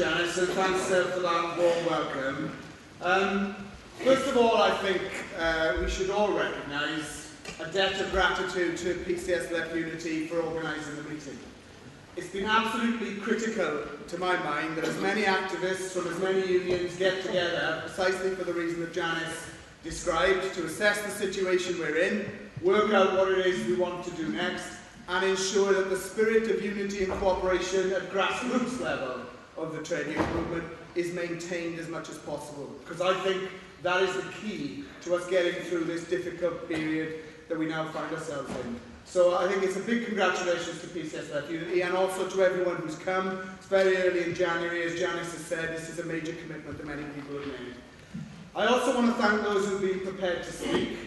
Janice, and thanks for that warm welcome. First of all, I think we should all recognise a debt of gratitude to PCS Left Unity for organising the meeting. It's been absolutely critical, to my mind, that as many activists from as many unions get together precisely for the reason that Janice described, to assess the situation we're in, work out what it is we want to do next, and ensure that the spirit of unity and cooperation at grassroots level of the trade union movement is maintained as much as possible. Because I think that is the key to us getting through this difficult period that we now find ourselves in. So I think it's a big congratulations to PCS Left Unity and also to everyone who's come. It's very early in January, as Janice has said, this is a major commitment that many people have made. I also want to thank those who've been prepared to speak.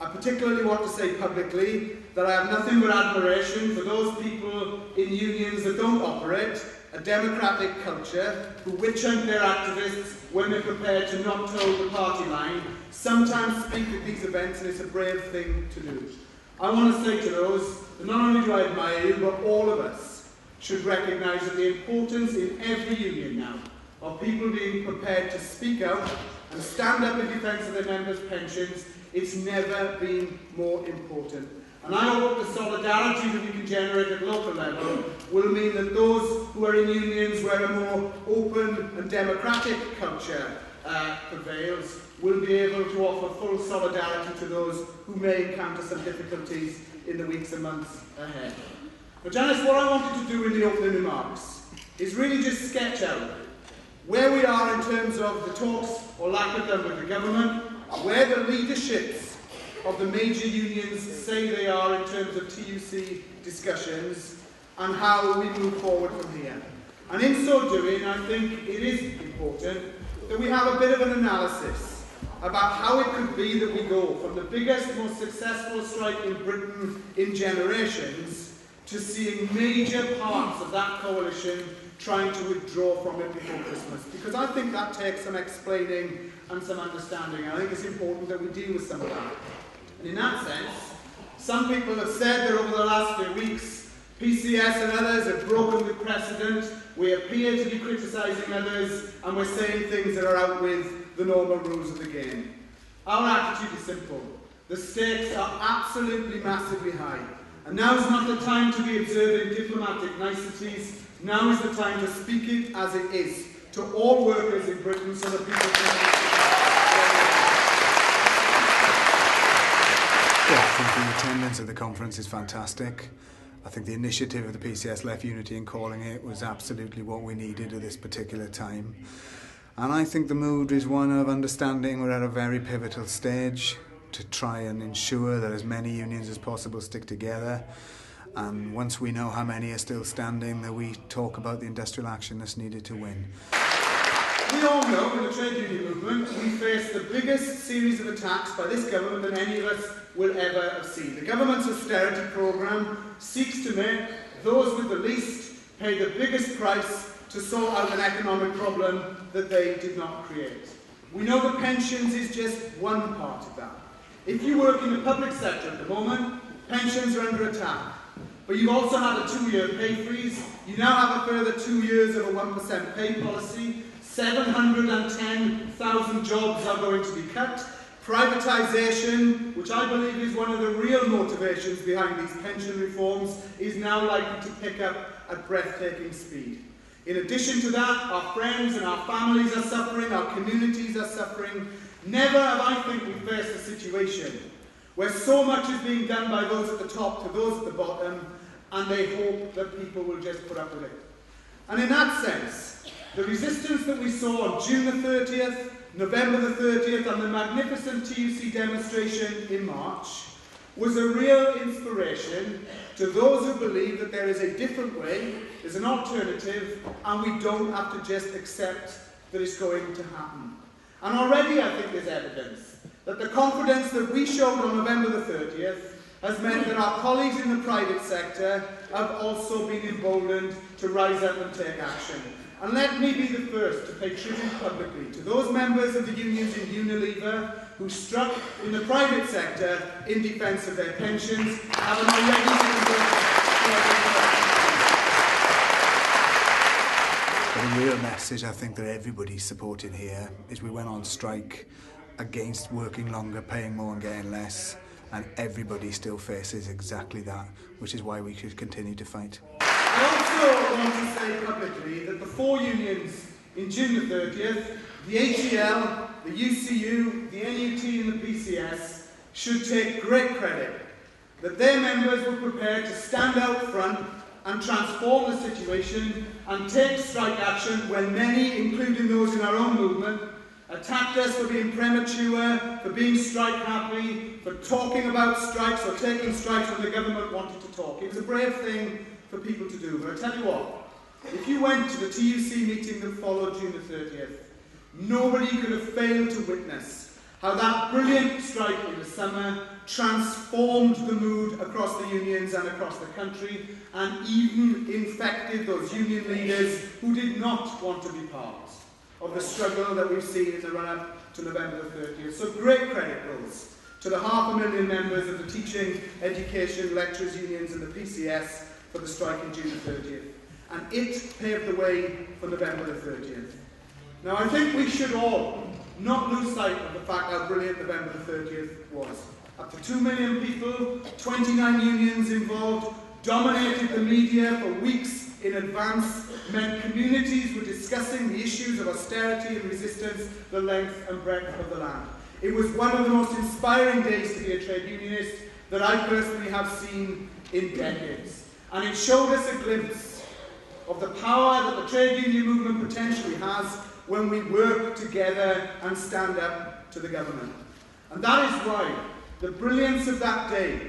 I particularly want to say publicly that I have nothing but admiration for those people in unions that don't operate a democratic culture, who witch hunt their activists when they're prepared to not toe the party line, sometimes speak at these events, and it's a brave thing to do. I want to say to those that not only do I admire you, but all of us should recognise that the importance in every union now of people being prepared to speak out and stand up in defence of their members' pensions. It's never been more important. And I hope the solidarity that we can generate at local level will mean that those who are in unions where a more open and democratic culture prevails will be able to offer full solidarity to those who may encounter some difficulties in the weeks and months ahead. But Janice, what I wanted to do in the opening remarks is really just sketch out where we are in terms of the talks or lack of them with the government, where the leaderships of the major unions say they are in terms of TUC discussions, and how we move forward from here. And in so doing, I think it is important that we have a bit of an analysis about how it could be that we go from the biggest, most successful strike in Britain in generations to seeing major parts of that coalition trying to withdraw from it before Christmas. Because I think that takes some explaining and some understanding. I think it's important that we deal with some of that. And in that sense, some people have said that over the last few weeks, PCS and others have broken with precedent. We appear to be criticising others, and we're saying things that are out with the normal rules of the game. Our attitude is simple. The stakes are absolutely massively high. And now is not the time to be observing diplomatic niceties. Now is the time to speak it as it is to all workers in Britain, so that people can... Yeah, I think the attendance at the conference is fantastic. I think the initiative of the PCS Left Unity in calling it was absolutely what we needed at this particular time. And I think the mood is one of understanding we're at a very pivotal stage to try and ensure that as many unions as possible stick together. And once we know how many are still standing, that we talk about the industrial action that's needed to win. We all know in the trade union movement we face the biggest series of attacks by this government than any of us will ever have seen. The government's austerity programme seeks to make those with the least pay the biggest price to sort out an economic problem that they did not create. We know that pensions is just one part of that. If you work in the public sector at the moment, pensions are under attack. But you've also had a 2-year pay freeze. You now have a further 2 years of a 1% pay policy. 710,000 jobs are going to be cut. Privatisation, which I believe is one of the real motivations behind these pension reforms, is now likely to pick up at breathtaking speed. In addition to that, our friends and our families are suffering, our communities are suffering. Never have I think we faced a situation where so much is being done by those at the top to those at the bottom, and they hope that people will just put up with it. And in that sense, the resistance that we saw on June the 30th, November the 30th, and the magnificent TUC demonstration in March was a real inspiration to those who believe that there is a different way, there's an alternative, and we don't have to just accept that it's going to happen. And already I think there's evidence that the confidence that we showed on November the 30th has meant that our colleagues in the private sector have also been emboldened to rise up and take action. And let me be the first to pay tribute publicly to those members of the unions in Unilever who struck in the private sector in defence of their pensions, having already But the real message I think that everybody's supporting here is we went on strike against working longer, paying more and getting less, and everybody still faces exactly that, which is why we should continue to fight. I also want to say publicly that the four unions in June the 30th, the HEL, the UCU, the NUT and the PCS, should take great credit that their members were prepared to stand out front and transform the situation and take strike action when many, including those in our own movement, attacked us for being premature, for being strike happy, for talking about strikes or taking strikes when the government wanted to talk. It was a brave thing for people to do. But I tell you what, if you went to the TUC meeting that followed June the 30th, nobody could have failed to witness how that brilliant strike in the summer transformed the mood across the unions and across the country, and even infected those union leaders who did not want to be part of the struggle that we've seen in the run-up to November the 30th. So great credit goes to the 500,000 members of the teaching, education, lecturers unions and the PCS for the strike in June the 30th. And it paved the way for November the 30th. Now I think we should all not lose sight of the fact how brilliant November the 30th was. Up to 2 million people, 29 unions involved, dominated the media for weeks in advance, meant communities were discussing the issues of austerity and resistance the length and breadth of the land. It was one of the most inspiring days to be a trade unionist that I personally have seen in decades. And it showed us a glimpse of the power that the trade union movement potentially has when we work together and stand up to the government. And that is why the brilliance of that day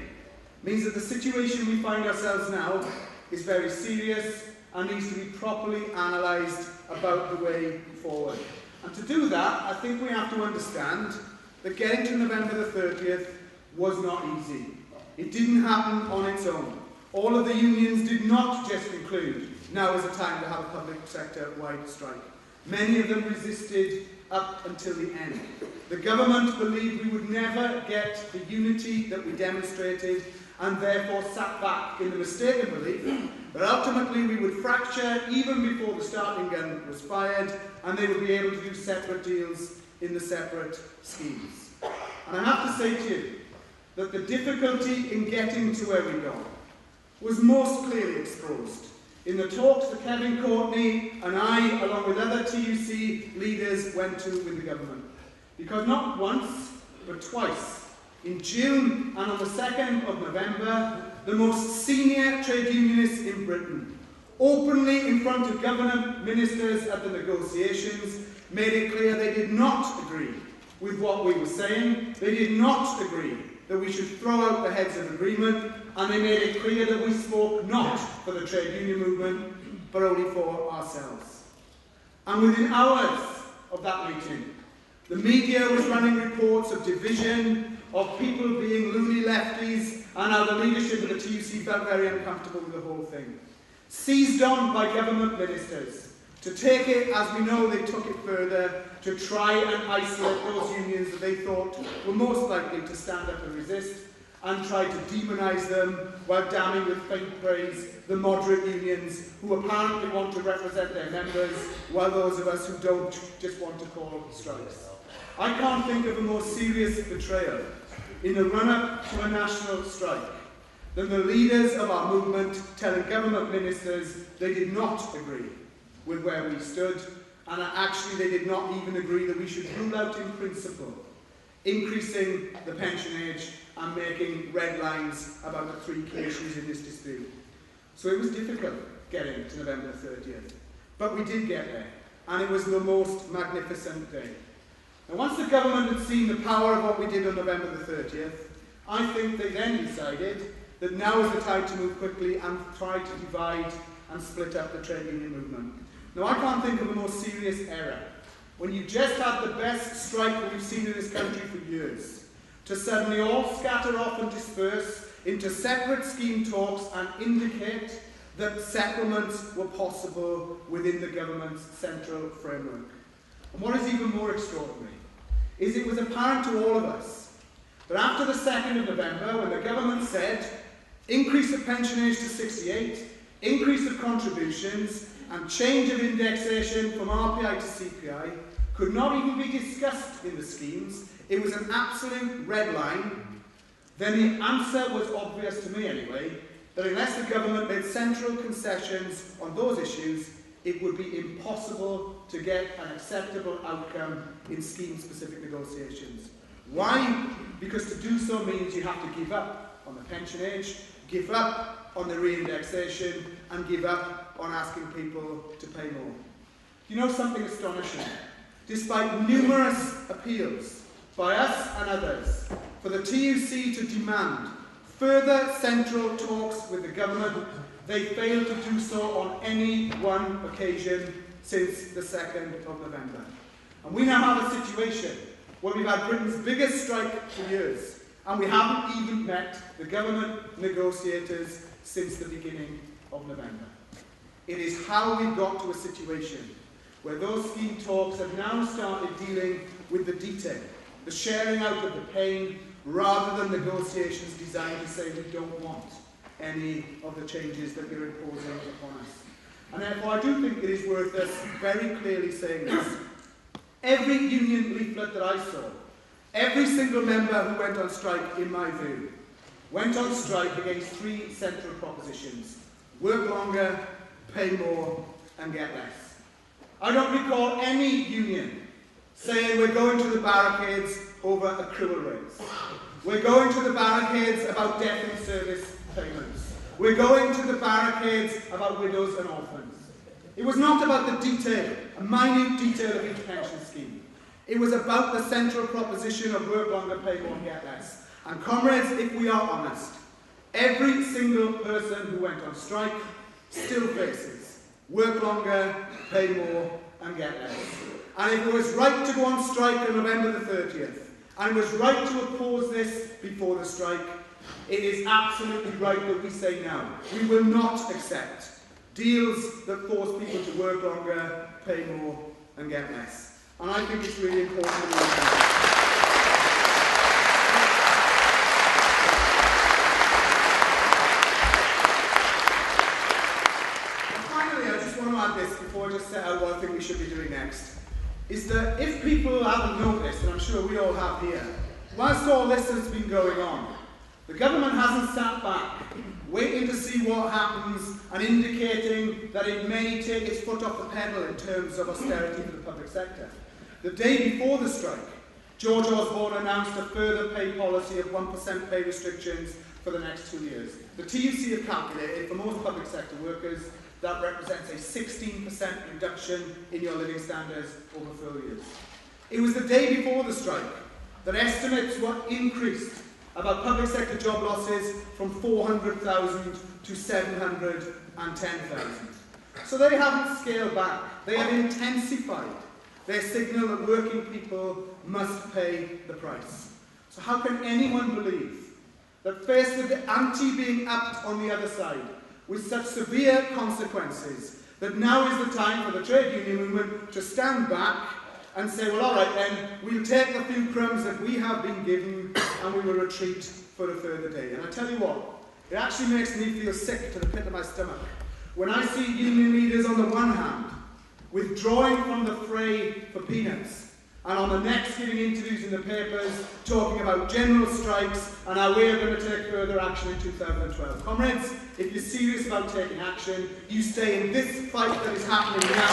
means that the situation we find ourselves now is very serious and needs to be properly analysed about the way forward. And to do that, I think we have to understand that getting to November the 30th was not easy. It didn't happen on its own. All of the unions did not just conclude, now is the time to have a public sector-wide strike. Many of them resisted up until the end. The government believed we would never get the unity that we demonstrated, and therefore sat back in the mistaken belief that ultimately we would fracture even before the starting gun was fired, and they would be able to do separate deals in the separate schemes. And I have to say to you that the difficulty in getting to where we got was most clearly exposed in the talks that Kevin Courtney and I, along with other TUC leaders, went to with the government. Because not once, but twice, in June and on the 2nd of November, the most senior trade unionists in Britain, openly in front of government ministers at the negotiations, made it clear they did not agree with what we were saying. They did not agree that we should throw out the heads of agreement, and they made it clear that we spoke not for the trade union movement, but only for ourselves. And within hours of that meeting, the media was running reports of division, of people being loony lefties, and how the leadership of the TUC felt very uncomfortable with the whole thing. Seized on by government ministers to take it, as we know they took it further, to try and isolate those unions that they thought were most likely to stand up and resist, and try to demonise them while damning with faint praise the moderate unions who apparently want to represent their members, while those of us who don't just want to call strikes. I can't think of a more serious betrayal in the run-up to a national strike than the leaders of our movement telling government ministers they did not agree with where we stood, and actually they did not even agree that we should rule out in principle increasing the pension age and making red lines about the three key issues in this dispute. So it was difficult getting to November 30th, but we did get there, and it was the most magnificent day. And once the government had seen the power of what we did on November the 30th, I think they then decided that now is the time to move quickly and try to divide and split up the trade union movement. Now, I can't think of a more serious error when you just had the best strike that we've seen in this country for years, to suddenly all scatter off and disperse into separate scheme talks and indicate that settlements were possible within the government's central framework. And what is even more extraordinary is it was apparent to all of us that after the 2nd of November, when the government said increase of pension age to 68, increase of contributions, and change of indexation from RPI to CPI could not even be discussed in the schemes, it was an absolute red line, then the answer was obvious to me anyway, that unless the government made central concessions on those issues, it would be impossible to get an acceptable outcome in scheme-specific negotiations. Why? Because to do so means you have to give up on the pension age, give up on the re-indexation, and give up on asking people to pay more. You know something astonishing? Despite numerous appeals by us and others for the TUC to demand further central talks with the government, they failed to do so on any one occasion since the 2nd of November. And we now have a situation where we've had Britain's biggest strike for years, and we haven't even met the government negotiators since the beginning of November. It is how we got to a situation where those scheme talks have now started dealing with the detail, the sharing out of the pain, rather than negotiations designed to say we don't want any of the changes that you're imposing upon us. And therefore I do think it is worth us very clearly saying this. Every union leaflet that I saw, every single member who went on strike, in my view, went on strike against 3 central propositions: work longer, pay more, and get less. I don't recall any union saying we're going to the barricades over accrual rates. We're going to the barricades about death in service payments. We're going to the barricades about widows and orphans. It was not about the detail, a minute detail of each pension scheme. It was about the central proposition of work longer, pay more, and get less. And comrades, if we are honest, every single person who went on strike still faces work longer, pay more, and get less. And if it was right to go on strike on November the 30th, and it was right to oppose this before the strike, it is absolutely right that we say now, we will not accept deals that force people to work longer, pay more, and get less. And I think it's really important that we do that. This before I just set out what I think we should be doing next, is that if people haven't noticed, and I'm sure we all have here, whilst all this has been going on, the government hasn't sat back, waiting to see what happens and indicating that it may take its foot off the pedal in terms of austerity for the public sector. The day before the strike, George Osborne announced a further pay policy of 1% pay restrictions for the next 2 years. The TUC have calculated for most public sector workers that represents a 16% reduction in your living standards over 4 years. It was the day before the strike that estimates were increased about public sector job losses from 400,000 to 710,000. So they haven't scaled back, they have intensified their signal that working people must pay the price. So how can anyone believe that faced with the ante being upped on the other side, with such severe consequences, that now is the time for the trade union movement to stand back and say, well, all right then, we'll take the few crumbs that we have been given and we will retreat for a further day. And I tell you what, it actually makes me feel sick to the pit of my stomach when I see union leaders on the one hand withdrawing from the fray for peanuts, and on the next giving interviews in the papers talking about general strikes and how we are going to take further action in 2012. Comrades, if you're serious about taking action, you stay in this fight that is happening now.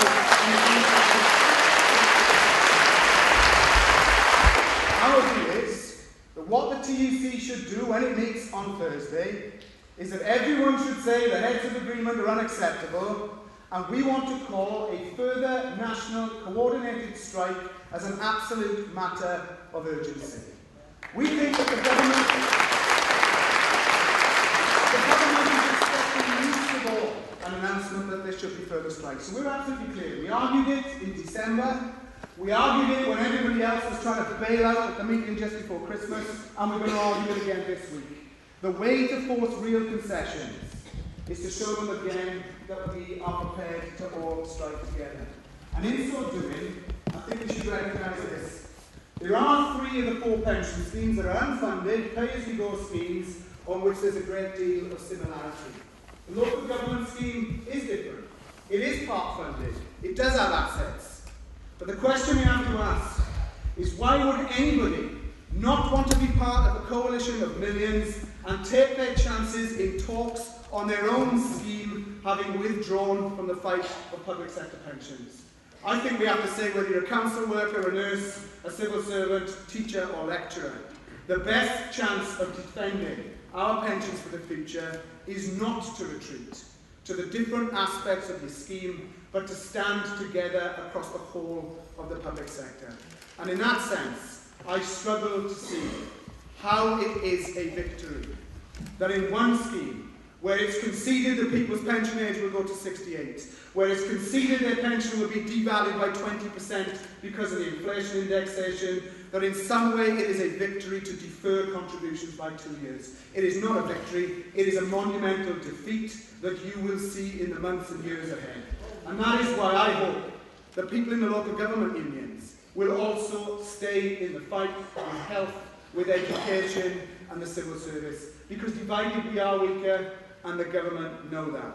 Our view is that what the TUC should do when it meets on Thursday is that everyone should say the heads of agreement are unacceptable, and we want to call a further national coordinated strike as an absolute matter of urgency. We think that the government is expecting least of all an announcement that there should be further strikes. So we're absolutely clear. We argued it in December, we argued it when everybody else was trying to bail out at the meeting just before Christmas, and we're going to argue it again this week. The way to force real concessions is to show them again that we are prepared to all strike together. And in so doing, I think we should recognise this. There are 3 of the 4 pension schemes that are unfunded, pay-as-you-go schemes, on which there's a great deal of similarity. The local government scheme is different. It is part funded. It does have assets. But the question we have to ask is, why would anybody not want to be part of a coalition of millions and take their chances in talks on their own scheme, having withdrawn from the fight for public sector pensions? I think we have to say, whether you're a council worker, a nurse, a civil servant, teacher or lecturer, the best chance of defending our pensions for the future is not to retreat to the different aspects of the scheme, but to stand together across the whole of the public sector. And in that sense, I struggle to see how it is a victory that in one scheme, where it's conceded that people's pension age will go to 68, where it's conceded their pension will be devalued by 20% because of the inflation indexation, that in some way it is a victory to defer contributions by 2 years. It is not a victory, it is a monumental defeat that you will see in the months and years ahead. And that is why I hope that people in the local government unions will also stay in the fight with health, with education and the civil service, because divided we are weaker, and the government know that.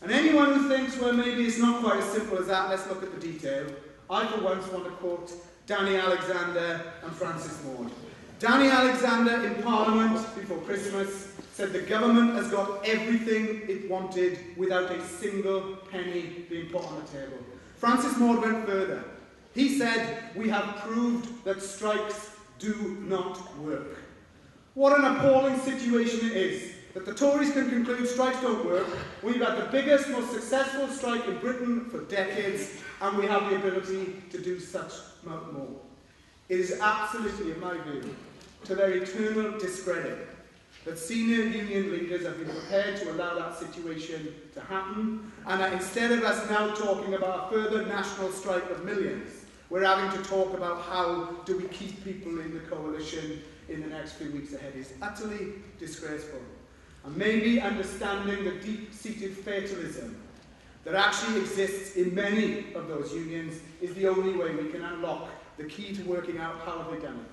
And anyone who thinks, well, maybe it's not quite as simple as that, let's look at the detail, I for once want to quote Danny Alexander and Francis Maud. Danny Alexander in Parliament before Christmas said the government has got everything it wanted without a single penny being put on the table. Francis Maud went further. He said, we have proved that strikes do not work. What an appalling situation it is that the Tories can conclude strikes don't work. We've had the biggest, most successful strike in Britain for decades, and we have the ability to do such more. It is absolutely, in my view, to their eternal discredit that senior union leaders have been prepared to allow that situation to happen, and that instead of us now talking about a further national strike of millions, we're having to talk about how do we keep people in the coalition in the next few weeks ahead. Is utterly disgraceful. And maybe understanding the deep-seated fatalism that actually exists in many of those unions is the only way we can unlock the key to working out how have they done it.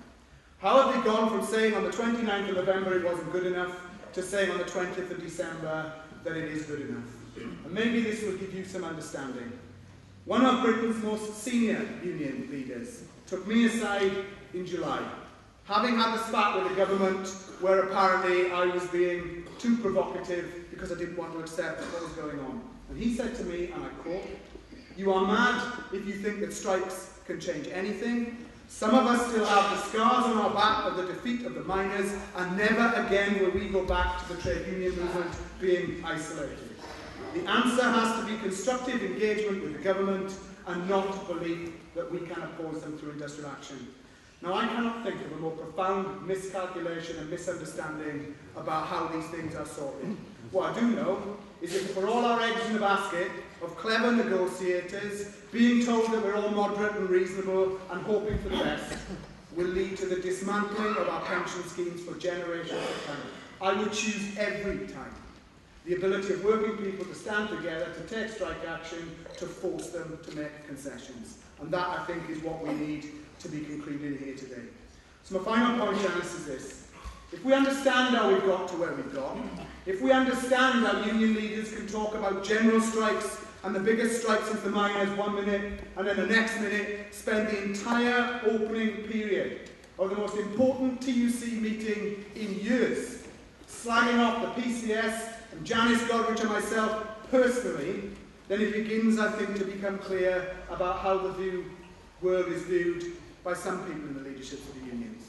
How have they gone from saying on the 29th of November it wasn't good enough to saying on the 20th of December that it is good enough? And maybe this will give you some understanding. One of Britain's most senior union leaders took me aside in July, having had the spat with the government where apparently I was being too provocative because I didn't want to accept what was going on. And he said to me, and I quote, "You are mad if you think that strikes can change anything. Some of us still have the scars on our back of the defeat of the miners, and never again will we go back to the trade union movement being isolated. The answer has to be constructive engagement with the government and not belief that we can oppose them through industrial action." Now, I cannot think of a more profound miscalculation and misunderstanding about how these things are sorted. What I do know is that for all our eggs in the basket of clever negotiators, being told that we're all moderate and reasonable and hoping for the best will lead to the dismantling of our pension schemes for generations to come. I would choose every time the ability of working people to stand together, to take strike action, to force them to make concessions. And that, I think, is what we need to be concluded here today. So my final point, Janice, is this. If we understand how we've got to where we've got, if we understand how union leaders can talk about general strikes and the biggest strike since the miners 1 minute, and then the next minute spend the entire opening period of the most important TUC meeting in years slagging off the PCS and Janice Godrich and myself personally, then it begins, I think, to become clear about how the world is viewed by some people in the leadership of the unions.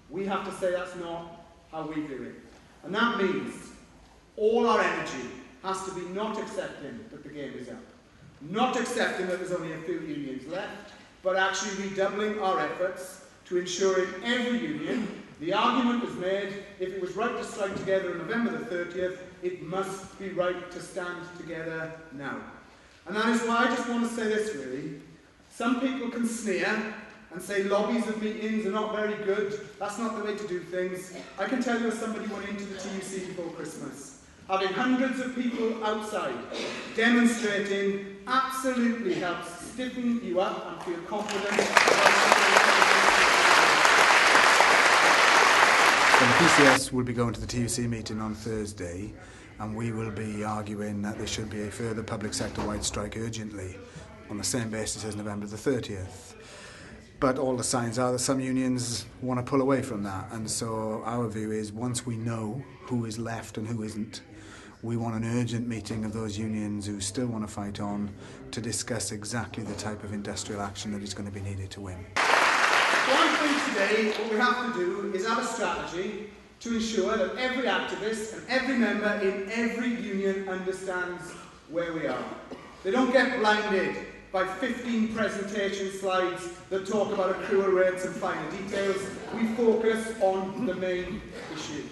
We have to say that's not how we do it. And that means all our energy has to be not accepting that the game is up, not accepting that there's only a few unions left, but actually redoubling our efforts to ensure in every union the argument was made, if it was right to strike together on November the 30th, it must be right to stand together now. And that is why I just want to say this really. Some people can sneer and say lobbies of meetings are not very good, that's not the way to do things. I can tell you as somebody who went into the TUC before Christmas, having hundreds of people outside demonstrating absolutely helps stiffen you up and feel confident So the PCS will be going to the TUC meeting on Thursday. and we will be arguing that there should be a further public sector-wide strike urgently on the same basis as November the 30th. But all the signs are that some unions want to pull away from that, and so our view is once we know who is left and who isn't, we want an urgent meeting of those unions who still want to fight on to discuss exactly the type of industrial action that is going to be needed to win. So I think today what we have to do is have a strategy to ensure that every activist and every member in every union understands where we are. They don't get blinded by 15 presentation slides that talk about accrual rates and finer details. We focus on the main issue.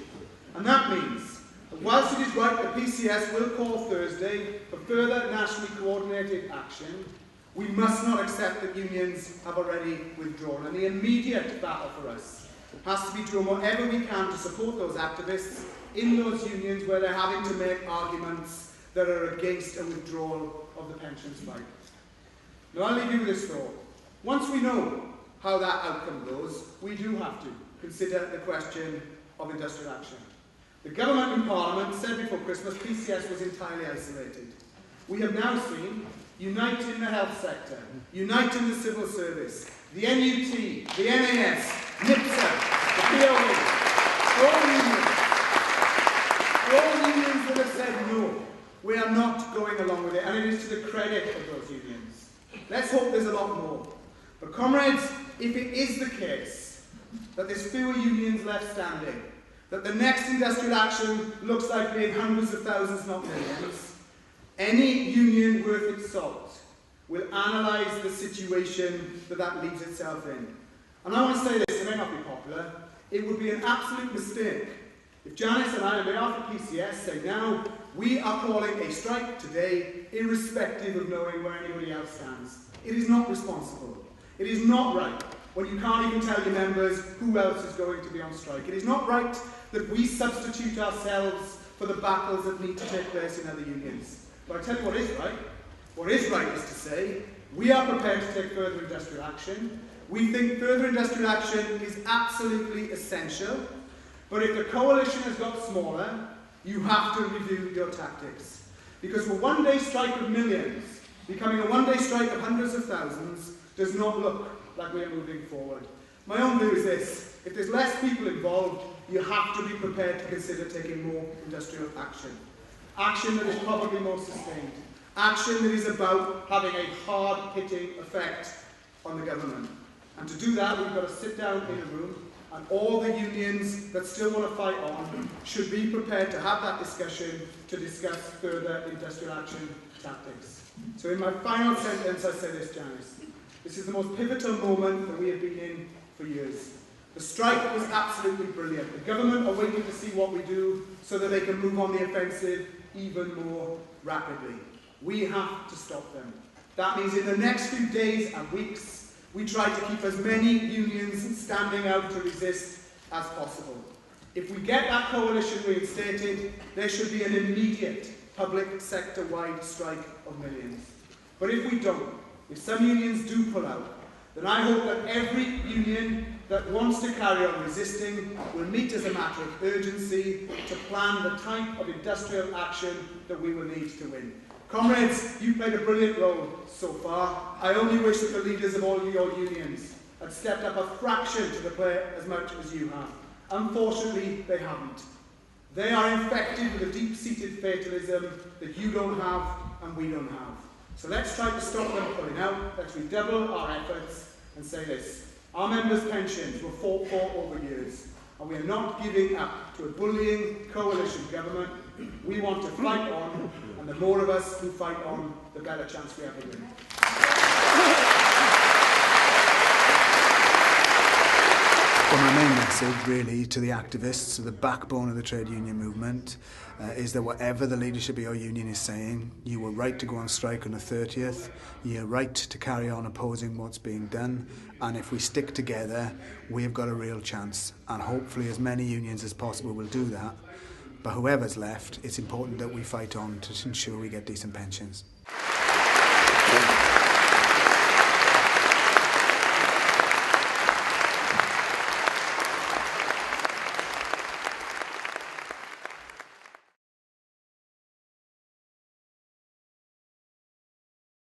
And that means that whilst it is right that PCS will call Thursday for further nationally coordinated action, we must not accept that unions have already withdrawn. And the immediate battle for us has to be doing whatever we can to support those activists in those unions where they're having to make arguments that are against a withdrawal of the pension spike. Now I'll leave you with this thought. Once we know how that outcome goes, we do have to consider the question of industrial action. The government and Parliament said before Christmas PCS was entirely isolated. We have now seen Unite in the health sector, Unite in the civil service, the NUT, the NAS, NIPSA, the POE, all unions that have said no, we are not going along with it, and it is to the credit of those unions. Let's hope there's a lot more. But comrades, if it is the case that there's fewer unions left standing, that the next industrial action looks like being hundreds of thousands, not millions, any union worth its salt will analyse the situation that leaves itself in. And I want to say this, it may not be popular, it would be an absolute mistake if Janice and I, on behalf of PCS, say now we are calling a strike today irrespective of knowing where anybody else stands. It is not responsible. It is not right when you can't even tell your members who else is going to be on strike. It is not right that we substitute ourselves for the battles that need to take place in other unions. But I tell you what is right. What is right is to say we are prepared to take further industrial action. We think further industrial action is absolutely essential. But if the coalition has got smaller, you have to review your tactics. Because a one-day strike of millions becoming a one-day strike of hundreds of thousands does not look like we are moving forward. My own view is this: if there's less people involved, you have to be prepared to consider taking more industrial action. Action that is probably more sustained. Action that is about having a hard-hitting effect on the government. And to do that, we've got to sit down in a room, and all the unions that still want to fight on should be prepared to have that discussion to discuss further industrial action tactics. So in my final sentence, I say this, Janice. This is the most pivotal moment that we have been in for years. The strike was absolutely brilliant. The government are waiting to see what we do so that they can move on the offensive even more rapidly. We have to stop them. That means in the next few days and weeks, we try to keep as many unions standing out to resist as possible. If we get that coalition reinstated, there should be an immediate public sector-wide strike of millions. But if we don't, if some unions do pull out, then I hope that every union that wants to carry on resisting will meet as a matter of urgency to plan the type of industrial action that we will need to win. Comrades, you played a brilliant role so far. I only wish that the leaders of all your unions had stepped up a fraction to the plate as much as you have. Unfortunately, they haven't. They are infected with a deep-seated fatalism that you don't have and we don't have. So let's try to stop them pulling out. Let's redouble our efforts and say this: our members' pensions were fought for over years, and we are not giving up to a bullying coalition government. We want to fight on, and the more of us who fight on, the better chance we have of winning. Well, my main message, really, to the activists, to the backbone of the trade union movement, is that whatever the leadership of your union is saying, you were right to go on strike on the 30th, you're right to carry on opposing what's being done, and if we stick together, we've got a real chance. And hopefully as many unions as possible will do that. But whoever's left, it's important that we fight on to ensure we get decent pensions.